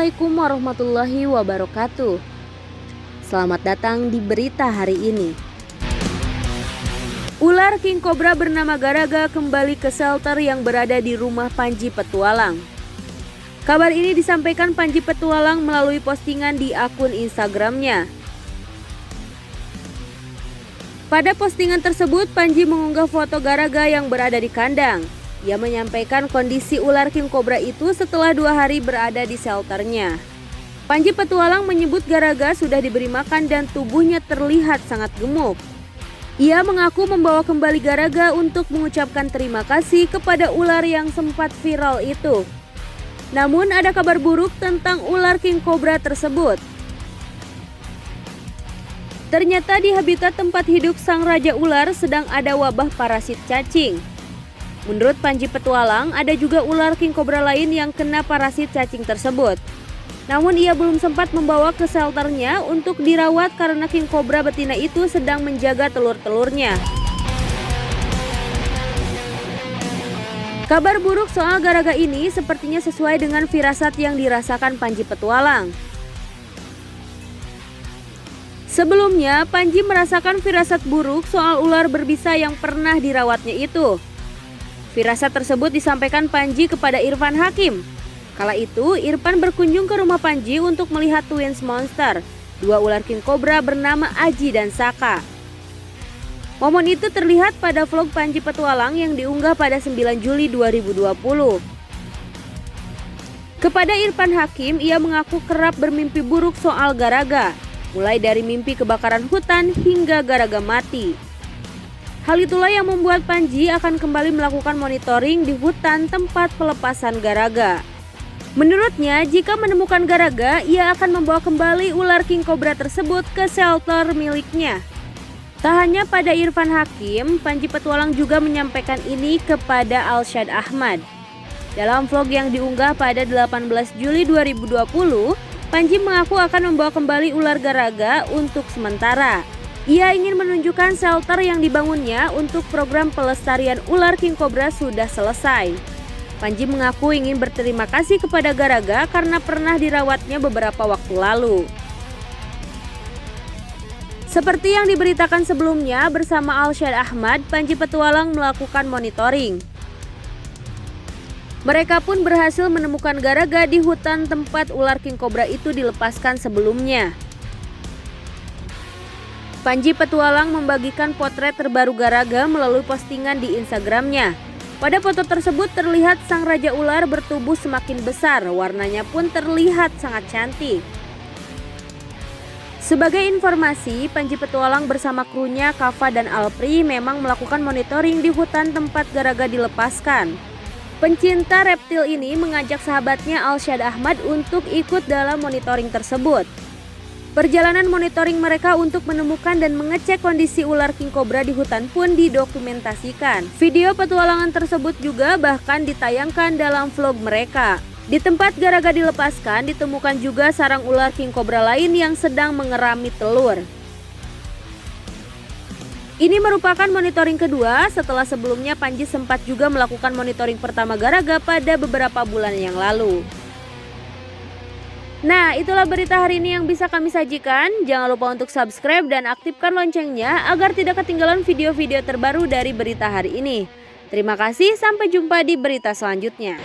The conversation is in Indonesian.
Assalamualaikum warahmatullahi wabarakatuh. Selamat datang di berita hari ini. Ular king cobra bernama Garaga kembali ke shelter yang berada di rumah Panji Petualang. Kabar ini disampaikan Panji Petualang melalui postingan di akun Instagramnya. Pada postingan tersebut, Panji mengunggah foto Garaga yang berada di kandang. Ia menyampaikan kondisi ular king cobra itu setelah 2 hari berada di shelternya. Panji Petualang menyebut Garaga sudah diberi makan dan tubuhnya terlihat sangat gemuk. Ia mengaku membawa kembali Garaga untuk mengucapkan terima kasih kepada ular yang sempat viral itu. Namun ada kabar buruk tentang ular king cobra tersebut. Ternyata di habitat tempat hidup sang raja ular sedang ada wabah parasit cacing. Menurut Panji Petualang, ada juga ular king cobra lain yang kena parasit cacing tersebut. Namun ia belum sempat membawa ke shelternya untuk dirawat karena king cobra betina itu sedang menjaga telur-telurnya. Kabar buruk soal Garaga ini sepertinya sesuai dengan firasat yang dirasakan Panji Petualang. Sebelumnya, Panji merasakan firasat buruk soal ular berbisa yang pernah dirawatnya itu. Firasat tersebut disampaikan Panji kepada Irfan Hakim. Kala itu, Irfan berkunjung ke rumah Panji untuk melihat twins monster, 2 ular king cobra bernama Aji dan Saka. Momen itu terlihat pada vlog Panji Petualang yang diunggah pada 9 Juli 2020. Kepada Irfan Hakim, ia mengaku kerap bermimpi buruk soal Garaga, mulai dari mimpi kebakaran hutan hingga Garaga mati. Hal itulah yang membuat Panji akan kembali melakukan monitoring di hutan tempat pelepasan Garaga. Menurutnya, jika menemukan Garaga, ia akan membawa kembali ular king cobra tersebut ke shelter miliknya. Tak hanya pada Irfan Hakim, Panji Petualang juga menyampaikan ini kepada Alshad Ahmad. Dalam vlog yang diunggah pada 18 Juli 2020, Panji mengaku akan membawa kembali ular Garaga untuk sementara. Ia ingin menunjukkan shelter yang dibangunnya untuk program pelestarian ular king cobra sudah selesai. Panji mengaku ingin berterima kasih kepada Garaga karena pernah dirawatnya beberapa waktu lalu. Seperti yang diberitakan sebelumnya, bersama Alshad Ahmad, Panji Petualang melakukan monitoring. Mereka pun berhasil menemukan Garaga di hutan tempat ular king cobra itu dilepaskan sebelumnya. Panji Petualang membagikan potret terbaru Garaga melalui postingan di Instagramnya. Pada foto tersebut terlihat sang raja ular bertubuh semakin besar, warnanya pun terlihat sangat cantik. Sebagai informasi, Panji Petualang bersama krunya Kava dan Alpri memang melakukan monitoring di hutan tempat Garaga dilepaskan. Pencinta reptil ini mengajak sahabatnya Alshad Ahmad untuk ikut dalam monitoring tersebut. Perjalanan monitoring mereka untuk menemukan dan mengecek kondisi ular king cobra di hutan pun didokumentasikan. Video petualangan tersebut juga bahkan ditayangkan dalam vlog mereka. Di tempat Garaga dilepaskan ditemukan juga sarang ular king cobra lain yang sedang mengerami telur. Ini merupakan monitoring kedua setelah sebelumnya Panji sempat juga melakukan monitoring pertama Garaga pada beberapa bulan yang lalu. Nah, itulah berita hari ini yang bisa kami sajikan. Jangan lupa untuk subscribe dan aktifkan loncengnya agar tidak ketinggalan video-video terbaru dari berita hari ini. Terima kasih, sampai jumpa di berita selanjutnya.